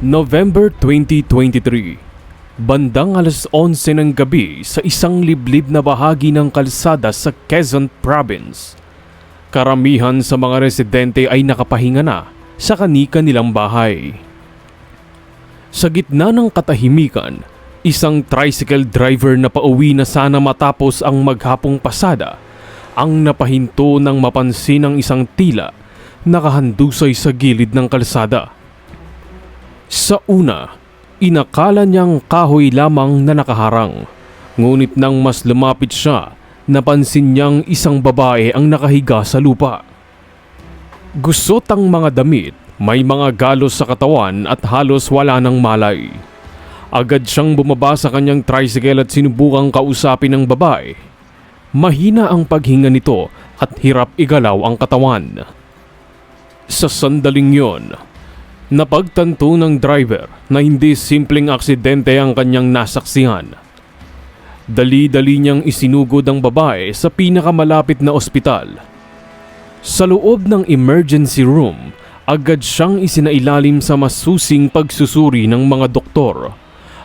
November 2023, bandang alas 11 ng gabi sa isang liblib na bahagi ng kalsada sa Quezon Province. Karamihan sa mga residente ay nakapahinga na sa kani-kanilang bahay. Sa gitna ng katahimikan, isang tricycle driver na pauwi na sana matapos ang maghapong pasada ang napahinto nang mapansin ang isang tila nakahandusay sa gilid ng kalsada. Sa una, inakala niyang kahoy lamang na nakaharang. Ngunit nang mas lumapit siya, napansin niyang isang babae ang nakahiga sa lupa. Gusot ang mga damit, may mga galos sa katawan at halos wala ng malay. Agad siyang bumaba sa kanyang tricycle at sinubukang kausapin ng babae. Mahina ang paghinga nito at hirap igalaw ang katawan. Sa sandaling yon, napagtanto ng driver na hindi simpleng aksidente ang kanyang nasaksihan. Dali-dali niyang isinugod ang babae sa pinakamalapit na ospital. Sa loob ng emergency room, agad siyang isinailalim sa masusing pagsusuri ng mga doktor.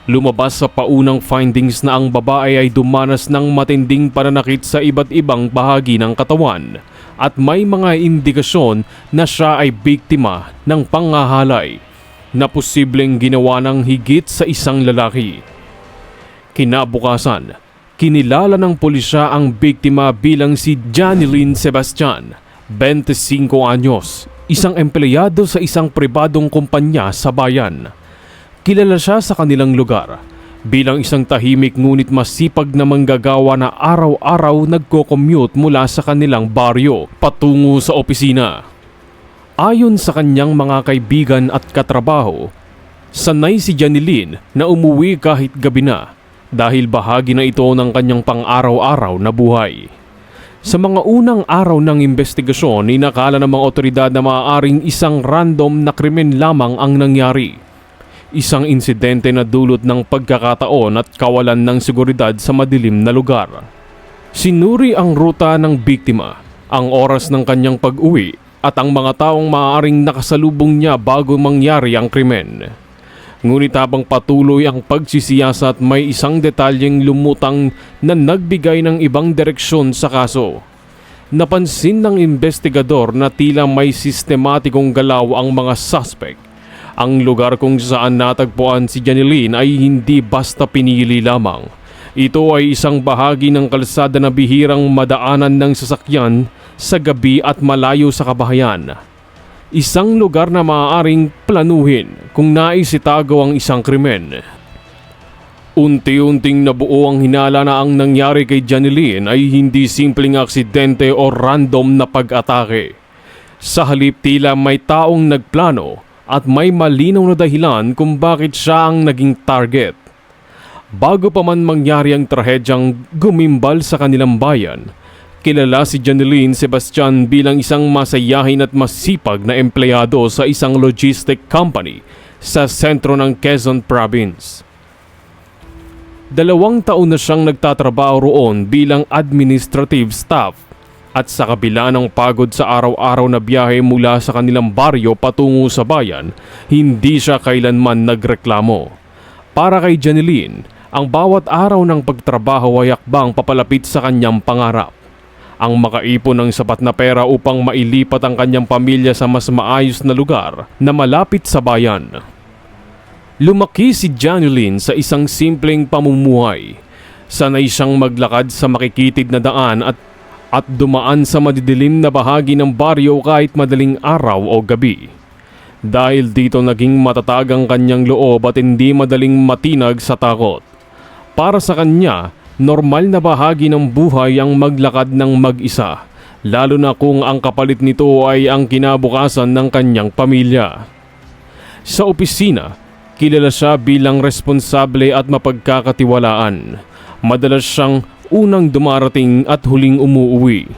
Lumabas sa paunang findings na ang babae ay dumanas ng matinding pananakit sa iba't ibang bahagi ng katawan at may mga indikasyon na siya ay biktima ng panghahalay na posibleng ginawa ng higit sa isang lalaki. Kinabukasan, kinilala ng pulisya ang biktima bilang si Janilyn Sebastian, 25 anyos, isang empleyado sa isang pribadong kumpanya sa bayan. Kilala siya sa kanilang lugar bilang isang tahimik ngunit masipag na manggagawa na araw-araw nagko-commute mula sa kanilang baryo patungo sa opisina. Ayon sa kanyang mga kaibigan at katrabaho, sanay si Janilyn na umuwi kahit gabi na dahil bahagi na ito ng kanyang pang-araw-araw na buhay. Sa mga unang araw ng investigasyon, inakala ng mga otoridad na maaaring isang random na krimen lamang ang nangyari. Isang insidente na dulot ng pagkakataon at kawalan ng seguridad sa madilim na lugar. Sinuri ang ruta ng biktima, ang oras ng kanyang pag-uwi at ang mga taong maaaring nakasalubong niya bago mangyari ang krimen. Ngunit habang patuloy ang pagsisiyasat, may isang detalyeng lumutang na nagbigay ng ibang direksyon sa kaso. Napansin ng investigador na tila may sistematikong galaw ang mga suspect. Ang lugar kung saan natagpuan si Janilyn ay hindi basta pinili lamang. Ito ay isang bahagi ng kalsada na bihirang madaanan ng sasakyan sa gabi at malayo sa kabahayan. Isang lugar na maaaring planuhin kung nais itago ang isang krimen. Unti-unting nabuo ang hinala na ang nangyari kay Janilyn ay hindi simpleng aksidente o random na pag-atake. Sa halip tila may taong nagplano at may malinaw na dahilan kung bakit siya ang naging target. Bago pa man mangyari ang trahedyang gumimbal sa kanilang bayan, kilala si Janilyn Sebastian bilang isang masayahin at masipag na empleyado sa isang logistic company sa sentro ng Quezon Province. 2 taon na siyang nagtatrabaho roon bilang administrative staff. At sa kabila ng pagod sa araw-araw na biyahe mula sa kanilang baryo patungo sa bayan, hindi siya kailanman nagreklamo. Para kay Janilyn, ang bawat araw ng pagtrabaho ay hakbang papalapit sa kanyang pangarap. Ang makaipon ng sapat na pera upang mailipat ang kanyang pamilya sa mas maayos na lugar na malapit sa bayan. Lumaki si Janilyn sa isang simpleng pamumuhay. Sanay siyang maglakad sa makikitid na daan at dumaan sa madidilim na bahagi ng baryo kahit madaling araw o gabi. Dahil dito naging matatag ang kanyang loob at hindi madaling matinag sa takot. Para sa kanya, normal na bahagi ng buhay ang maglakad ng mag-isa, lalo na kung ang kapalit nito ay ang kinabukasan ng kanyang pamilya. Sa opisina, kilala siya bilang responsable at mapagkakatiwalaan. Madalas siyang unang dumarating at huling umuuwi.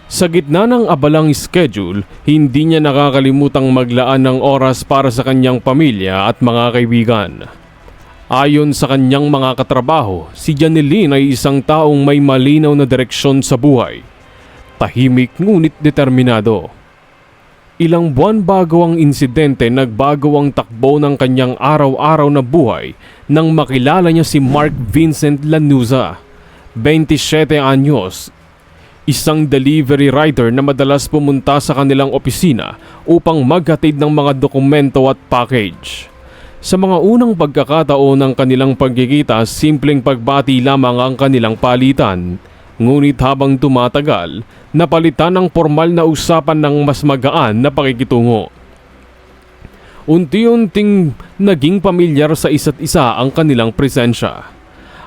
Sa gitna ng abalang schedule, hindi niya nakakalimutang maglaan ng oras para sa kanyang pamilya at mga kaibigan. Ayon sa kanyang mga katrabaho, si Janilyn ay isang taong may malinaw na direksyon sa buhay. Tahimik ngunit determinado. Ilang buwan bago ang insidente, nagbago ang takbo ng kanyang araw-araw na buhay nang makilala niya si Mark Vincent Lanuza, 27 anyos, isang delivery rider na madalas pumunta sa kanilang opisina upang maghatid ng mga dokumento at package. Sa mga unang pagkakataon ng kanilang pagkikita, simpleng pagbati lamang ang kanilang palitan. Ngunit habang tumatagal, napalitan ng formal na usapan ng mas magaan na pakikitungo. Unti-unting naging pamilyar sa isa't isa ang kanilang presensya.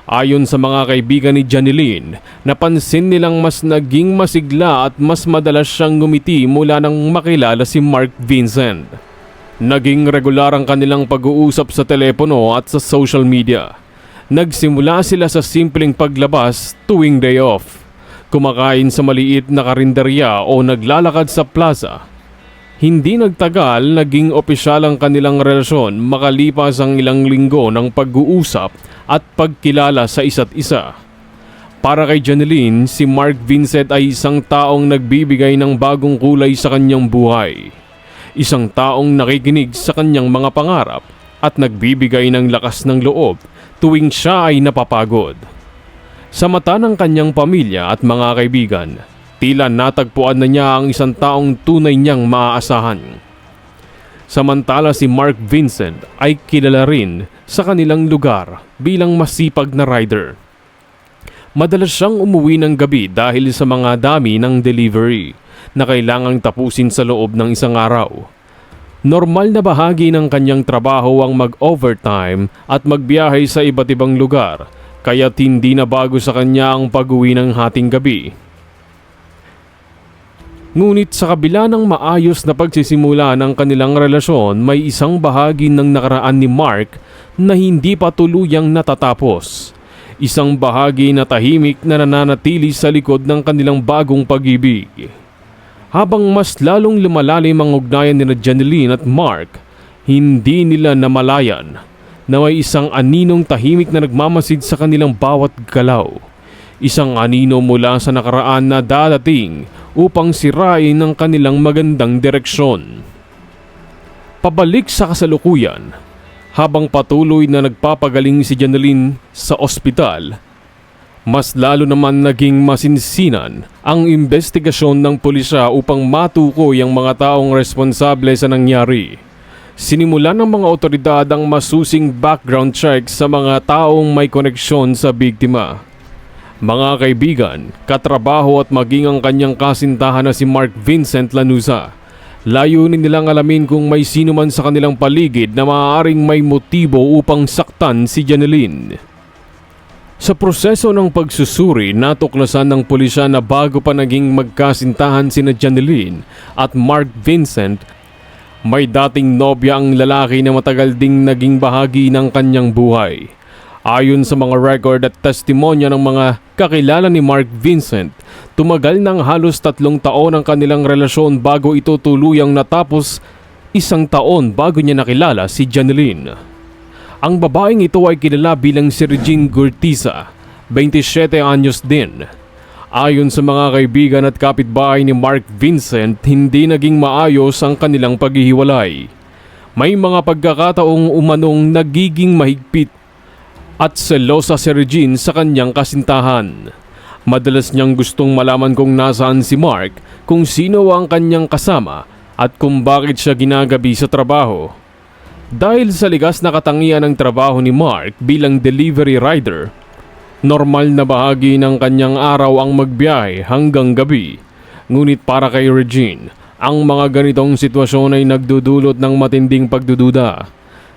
Ayon sa mga kaibigan ni Janeline, napansin nilang mas naging masigla at mas madalas siyang ngumiti mula nang makilala si Mark Vincent. Naging regular ang kanilang pag-uusap sa telepono at sa social media. Nagsimula sila sa simpleng paglabas tuwing day off, kumakain sa maliit na karinderya o naglalakad sa plaza. Hindi nagtagal, naging opisyal ang kanilang relasyon makalipas ang ilang linggo ng pag-uusap at pagkilala sa isa't isa. Para kay Janeline, si Mark Vincent ay isang taong nagbibigay ng bagong kulay sa kanyang buhay. Isang taong nakikinig sa kanyang mga pangarap at nagbibigay ng lakas ng loob tuwing siya ay napapagod. Sa mata ng kanyang pamilya at mga kaibigan, tila natagpuan na niya ang isang taong tunay niyang maaasahan. Samantala si Mark Vincent ay kilala rin sa kanilang lugar bilang masipag na rider. Madalas siyang umuwi ng gabi dahil sa mga dami ng delivery na kailangang tapusin sa loob ng isang araw. Normal na bahagi ng kanyang trabaho ang mag-overtime at magbiyahe sa iba't ibang lugar, kaya't hindi na bago sa kanya ang pag-uwi ng hating gabi. Ngunit sa kabila ng maayos na pagsisimula ng kanilang relasyon, may isang bahagi ng nakaraan ni Mark na hindi pa tuluyang natatapos. Isang bahagi na tahimik na nananatili sa likod ng kanilang bagong pag-ibig. Habang mas lalong lumalalim ang ugnayan ni Janeline at Mark, hindi nila namalayan na may isang aninong tahimik na nagmamasid sa kanilang bawat galaw. Isang anino mula sa nakaraan na dadating upang sirain ang kanilang magandang direksyon. Pabalik sa kasalukuyan, habang patuloy na nagpapagaling si Janeline sa ospital, mas lalo naman naging masinsinan ang investigasyon ng pulisya upang matukoy ang mga taong responsable sa nangyari. Sinimulan ng mga otoridad ang masusing background check sa mga taong may koneksyon sa biktima. Mga kaibigan, katrabaho at maging ang kanyang kasintahan na si Mark Vincent Lanuza, layunin nilang alamin kung may sino man sa kanilang paligid na maaaring may motibo upang saktan si Janeline. Sa proseso ng pagsusuri, natuklasan ng pulisya na bago pa naging magkasintahan sina Janeline at Mark Vincent, may dating nobya ang lalaki na matagal ding naging bahagi ng kanyang buhay. Ayon sa mga record at testimonya ng mga kakilala ni Mark Vincent, tumagal ng halos 3 taon ang kanilang relasyon bago ito tuluyang natapos 1 taon bago niya nakilala si Janeline. Ang babaeng ito ay kilala bilang si Regine Gurtiza, 27 anyos din. Ayon sa mga kaibigan at kapitbahay ni Mark Vincent, hindi naging maayos ang kanilang paghihiwalay. May mga pagkakataong umanong nagiging mahigpit at selosa si Regine sa kanyang kasintahan. Madalas niyang gustong malaman kung nasaan si Mark, kung sino ang kanyang kasama at kung bakit siya ginagabi sa trabaho. Dahil sa likas na katangian ng trabaho ni Mark bilang delivery rider, normal na bahagi ng kanyang araw ang magbiyahe hanggang gabi. Ngunit para kay Regine, ang mga ganitong sitwasyon ay nagdudulot ng matinding pagdududa.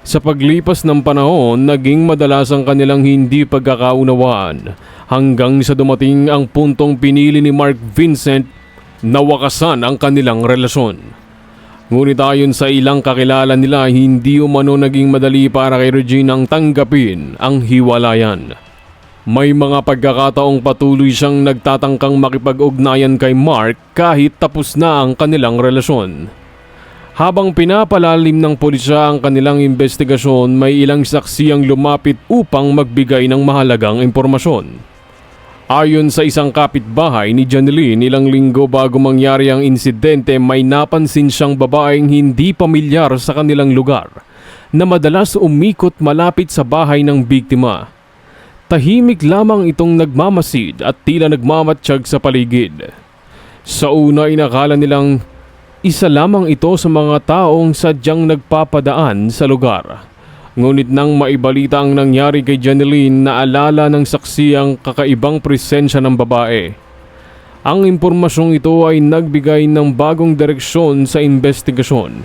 Sa paglipas ng panahon, naging madalas ang kanilang hindi pagkakaunawaan hanggang sa dumating ang puntong pinili ni Mark Vincent na wakasan ang kanilang relasyon. Ngunit ayon sa ilang kakilala nila, hindi umano naging madali para kay Regine ang tanggapin ang hiwalayan. May mga pagkakataong patuloy siyang nagtatangkang makipag-ugnayan kay Mark kahit tapos na ang kanilang relasyon. Habang pinapalalim ng pulisya ang kanilang investigasyon, may ilang saksi ang lumapit upang magbigay ng mahalagang impormasyon. Ayon sa isang kapitbahay ni Janeline, ilang linggo bago mangyari ang insidente, may napansin siyang babaeng hindi pamilyar sa kanilang lugar na madalas umikot malapit sa bahay ng biktima. Tahimik lamang itong nagmamasid at tila nagmamatsyag sa paligid. Sa una, inakala nilang isa lamang ito sa mga taong sadyang nagpapadaan sa lugar. Ngunit nang maibalita ang nangyari kay Janeline, naalala ng saksi ang kakaibang presensya ng babae. Ang impormasyong ito ay nagbigay ng bagong direksyon sa investigasyon.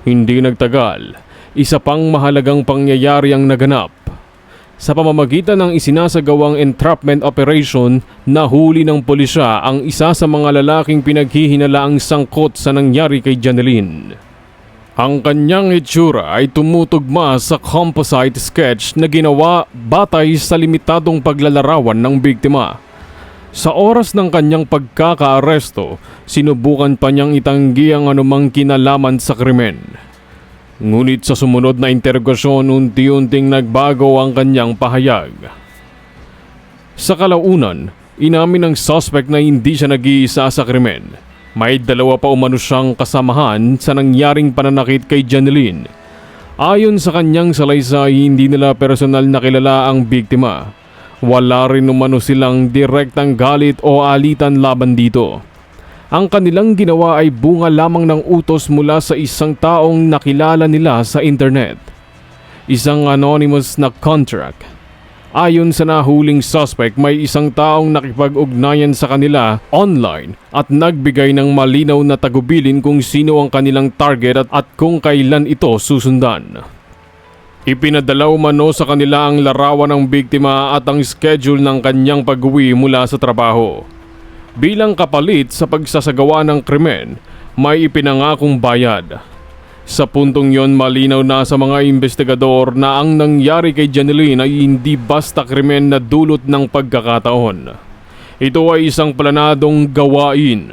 Hindi nagtagal, isa pang mahalagang pangyayari ang naganap. Sa pamamagitan ng isinasagawang entrapment operation, nahuli ng pulisya ang isa sa mga lalaking pinaghihinalaang sangkot sa nangyari kay Janeline. Ang kanyang itsura ay tumutugma sa composite sketch na ginawa batay sa limitadong paglalarawan ng biktima. Sa oras ng kanyang pagkakaaresto, sinubukan pa niyang itanggi ang anumang kinalaman sa krimen. Ngunit sa sumunod na interogasyon, unti-unting nagbago ang kanyang pahayag. Sa kalaunan, inamin ng suspect na hindi siya nag-iisa sa krimen. May dalawa pa umano siyang kasamahan sa nangyaring pananakit kay Janeline. Ayon sa kanyang salaysay, hindi nila personal na kilala ang biktima. Wala rin umano silang direktang galit o alitan laban dito. Ang kanilang ginawa ay bunga lamang ng utos mula sa isang taong nakilala nila sa internet. Isang anonymous na contract. Ayon sa nahuling suspect, may isang taong nakipag-ugnayan sa kanila online at nagbigay ng malinaw na tagubilin kung sino ang kanilang target at kung kailan ito susundan. Ipinadala umano sa kanila ang larawan ng biktima at ang schedule ng kanyang pag-uwi mula sa trabaho. Bilang kapalit sa pagsasagawa ng krimen, may ipinangakong bayad. Sa puntong yon, malinaw na sa mga investigador na ang nangyari kay Janeline ay hindi basta krimen na dulot ng pagkakataon. Ito ay isang planadong gawain.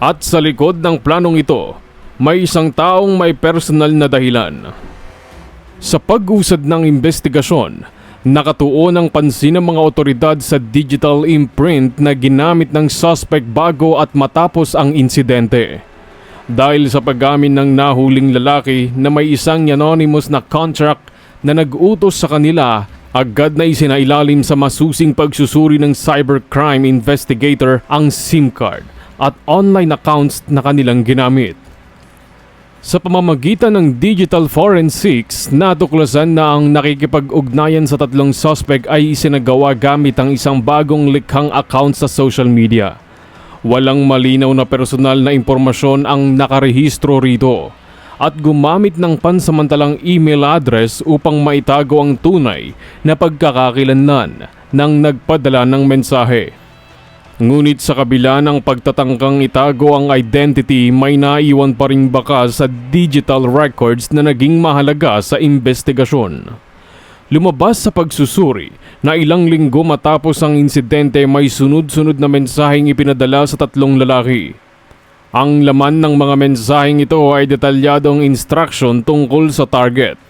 At sa likod ng planong ito, may isang taong may personal na dahilan. Sa pag-usad ng investigasyon, nakatuon ang pansin ng mga otoridad sa digital imprint na ginamit ng suspect bago at matapos ang insidente. Dahil sa paggamit ng nahuling lalaki na may isang anonymous na contract na nag-utos sa kanila, agad na isinailalim sa masusing pagsusuri ng cybercrime investigator ang SIM card at online accounts na kanilang ginamit. Sa pamamagitan ng digital forensics, natuklasan na ang nakikipag-ugnayan sa tatlong suspect ay isinagawa gamit ang isang bagong likhang account sa social media. Walang malinaw na personal na impormasyon ang nakarehistro rito at gumamit ng pansamantalang email address upang maitago ang tunay na pagkakakilanlan ng nagpadala ng mensahe. Ngunit sa kabila ng pagtatangkang itago ang identity, may naiwan pa ring bakas sa digital records na naging mahalaga sa investigasyon. Lumabas sa pagsusuri na ilang linggo matapos ang insidente, may sunod-sunod na mensaheng ipinadala sa tatlong lalaki. Ang laman ng mga mensaheng ito ay detalyadong instruction tungkol sa target.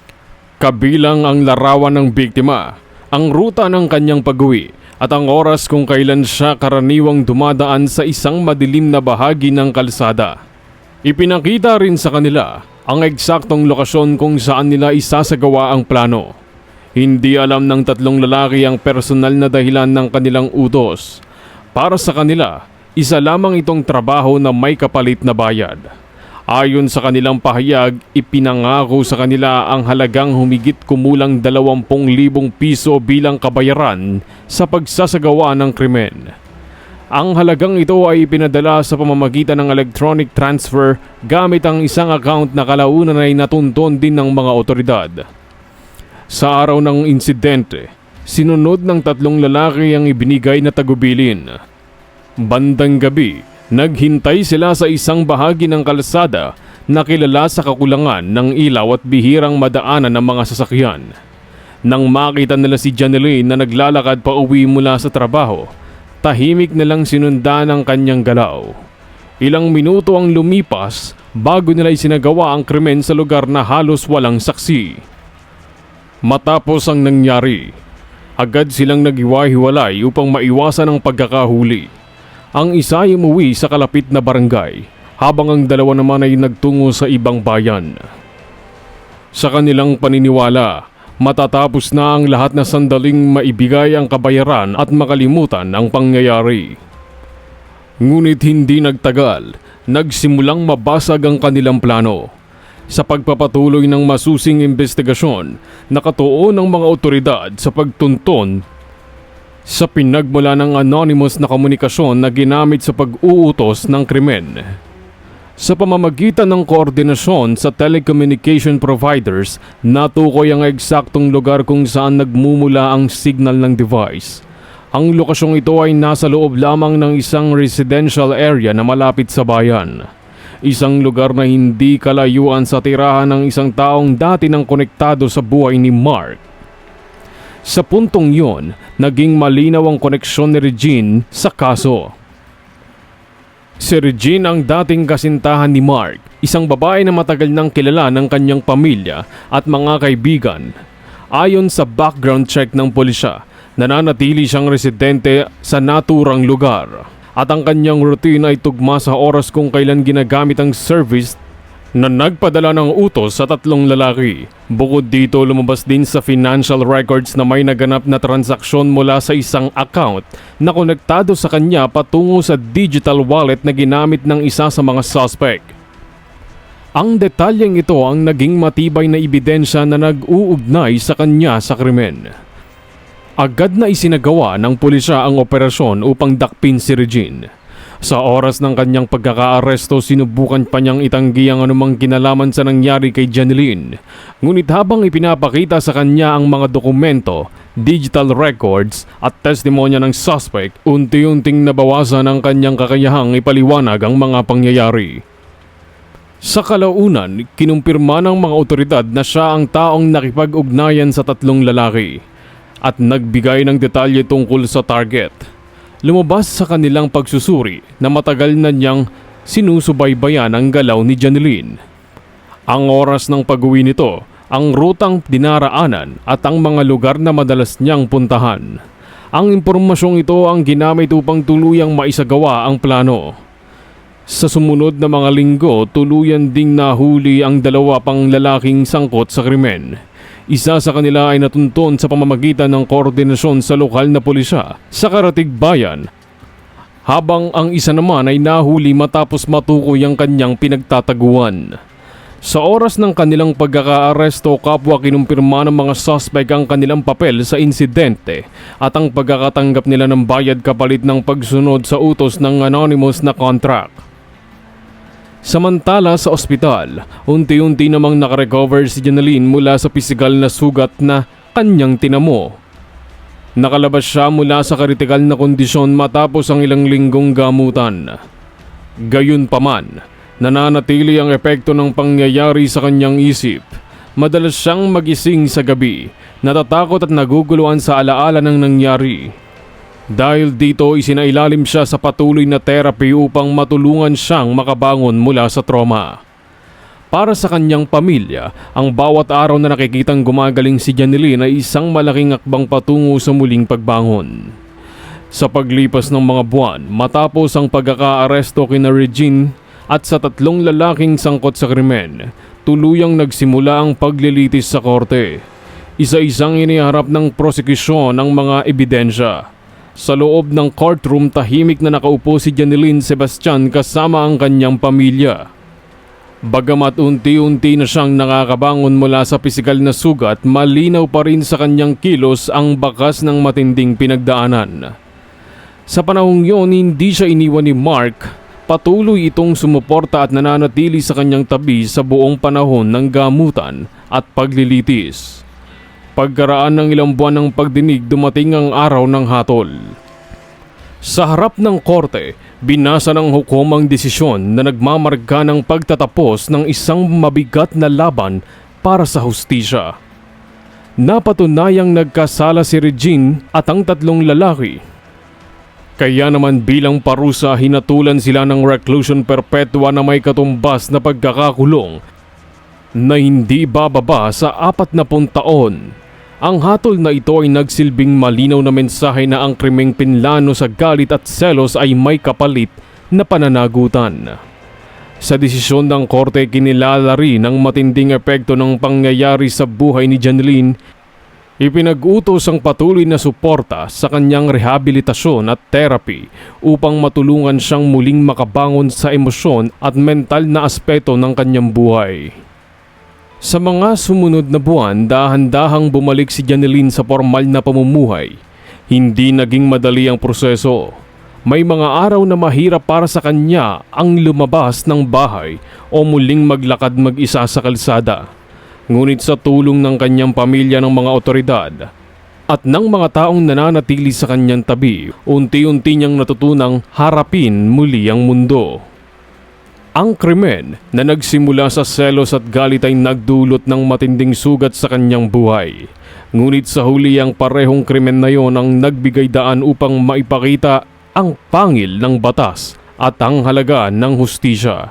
Kabilang ang larawan ng biktima, ang ruta ng kanyang pag-uwi at ang oras kung kailan siya karaniwang dumadaan sa isang madilim na bahagi ng kalsada. Ipinakita rin sa kanila ang eksaktong lokasyon kung saan nila isasagawa ang plano. Hindi alam ng tatlong lalaki ang personal na dahilan ng kanilang utos. Para sa kanila, isa lamang itong trabaho na may kapalit na bayad. Ayon sa kanilang pahayag, ipinangako sa kanila ang halagang humigit kumulang 20,000 piso bilang kabayaran sa pagsasagawa ng krimen. Ang halagang ito ay ipinadala sa pamamagitan ng electronic transfer gamit ang isang account na kalaunan ay natunton din ng mga otoridad. Sa araw ng insidente, sinunod ng tatlong lalaki ang ibinigay na tagubilin. Bandang gabi, naghintay sila sa isang bahagi ng kalsada na kilala sa kakulangan ng ilaw at bihirang madaanan ng mga sasakyan. Nang makita nila si Janeline na naglalakad pa uwi mula sa trabaho, tahimik nilang sinundan ang kanyang galaw. Ilang minuto ang lumipas bago nila isinagawa ang krimen sa lugar na halos walang saksi. Matapos ang nangyari, Agad silang naghiwa-hiwalay upang maiwasan ang pagkakahuli. Ang isa ay umuwi sa kalapit na barangay, habang ang dalawa naman ay nagtungo sa ibang bayan. Sa kanilang paniniwala, matatapos na ang lahat na sandaling maibigay ang kabayaran at makalimutan ang pangyayari. Ngunit hindi nagtagal, nagsimulang mabasag ang kanilang plano. Sa pagpapatuloy ng masusing investigasyon, nakatuon ang mga otoridad sa pagtunton sa pinagmula ng anonymous na komunikasyon na ginamit sa pag-uutos ng krimen. Sa pamamagitan ng koordinasyon sa telecommunication providers, natukoy ang eksaktong lugar kung saan nagmumula ang signal ng device. Ang lokasyong ito ay nasa loob lamang ng isang residential area na malapit sa bayan. Isang lugar na hindi kalayuan sa tirahan ng isang taong dati nang konektado sa buhay ni Mark. Sa puntong yon, naging malinaw ang koneksyon ni Regine sa kaso. Si Regine ang dating kasintahan ni Mark, isang babae na matagal nang kilala ng kanyang pamilya at mga kaibigan. Ayon sa background check ng pulisya, nananatili siyang residente sa naturang lugar at ang kanyang routine ay tugma sa oras kung kailan ginagamit ang service na nagpadala ng utos sa 3 lalaki. Bukod dito, lumabas din sa financial records na may naganap na transaksyon mula sa isang account na konektado sa kanya patungo sa digital wallet na ginamit ng isa sa mga suspect. Ang detalyeng ito ang naging matibay na ebidensya na nag-uugnay sa kanya sa krimen. Agad na isinagawa ng pulisya ang operasyon upang dakpin si Regine. Sa oras ng kanyang pagkakaaresto, sinubukan pa niyang itanggi ang anumang kinalaman sa nangyari kay Janeline. Ngunit habang ipinapakita sa kanya ang mga dokumento, digital records at testimonya ng suspect, unti-unting nabawasan ang kanyang kakayahang ipaliwanag ang mga pangyayari. Sa kalaunan, kinumpirma ng mga otoridad na siya ang taong nakipag-ugnayan sa 3 lalaki at nagbigay ng detalye tungkol sa target. Lumabas sa kanilang pagsusuri na matagal na niyang sinusubaybayan ang galaw ni Janeline. Ang oras ng pag-uwi nito, ang rutang dinaraanan at ang mga lugar na madalas niyang puntahan. Ang impormasyong ito ang ginamit upang tuluyang maisagawa ang plano. Sa sumunod na mga linggo, tuluyan ding nahuli ang 2 pang lalaking sangkot sa krimen. Isa sa kanila ay natunton sa pamamagitan ng koordinasyon sa lokal na pulisya sa Karatig Bayan, habang ang isa naman ay nahuli matapos matukoy ang kanyang pinagtataguan. Sa oras ng kanilang pagkakaaresto, kapwa kinumpirma ng mga suspect ang kanilang papel sa insidente at ang pagkakatanggap nila ng bayad kapalit ng pagsunod sa utos ng anonymous na contract. Samantala sa ospital, unti-unti namang nakarecover si Janeline mula sa pisikal na sugat na kanyang tinamo. Nakalabas siya mula sa kritikal na kondisyon matapos ang ilang linggong gamutan. Gayunpaman, nananatili ang epekto ng pangyayari sa kanyang isip. Madalas siyang magising sa gabi, natatakot at naguguluhan sa alaala ng nangyari. Dahil dito, isinailalim siya sa patuloy na therapy upang matulungan siyang makabangon mula sa trauma. Para sa kanyang pamilya, ang bawat araw na nakikitang gumagaling si Janeline ay isang malaking akbang patungo sa muling pagbangon. Sa paglipas ng mga buwan, matapos ang pagkakaaresto kina Regine at sa 3 lalaking sangkot sa krimen, tuluyang nagsimula ang paglilitis sa korte. Isa-isang iniharap ng prosekusyon ang mga ebidensya. Sa loob ng courtroom, tahimik na nakaupo si Janeline Sebastian kasama ang kanyang pamilya. Bagamat unti-unti na siyang nakakabangon mula sa pisikal na sugat, malinaw pa rin sa kanyang kilos ang bakas ng matinding pinagdaanan. Sa panahong yun, hindi siya iniwan ni Mark. Patuloy itong sumuporta at nananatili sa kanyang tabi sa buong panahon ng gamutan at paglilitis. Pagkaraan ng ilang buwan ng pagdinig, dumating ang araw ng hatol. Sa harap ng korte, binasa ng hukom ang desisyon na nagmamarka ng pagtatapos ng isang mabigat na laban para sa hustisya. Napatunayang nagkasala si Regine at ang 3 lalaki. Kaya naman bilang parusa, hinatulan sila ng reclusion perpetua na may katumbas na pagkakakulong na hindi bababa sa 40 taon. Ang hatol na ito ay nagsilbing malinaw na mensahe na ang krimeng pinlano sa galit at selos ay may kapalit na pananagutan. Sa desisyon ng korte, kinilala rin ang matinding epekto ng pangyayari sa buhay ni Janeline. Ipinag-utos ang patuloy na suporta sa kanyang rehabilitasyon at therapy upang matulungan siyang muling makabangon sa emosyon at mental na aspeto ng kanyang buhay. Sa mga sumunod na buwan, dahan-dahang bumalik si Janeline sa formal na pamumuhay. Hindi naging madali ang proseso. May mga araw na mahirap para sa kanya ang lumabas ng bahay o muling maglakad mag-isa sa kalsada. Ngunit sa tulong ng kanyang pamilya, ng mga otoridad at ng mga taong nananatili sa kanyang tabi, unti-unti niyang natutunang harapin muli ang mundo. Ang krimen na nagsimula sa selos at galit ay nagdulot ng matinding sugat sa kanyang buhay. Ngunit sa huli, ang parehong krimen na yon ang nagbigay daan upang maipakita ang pangil ng batas at ang halaga ng hustisya.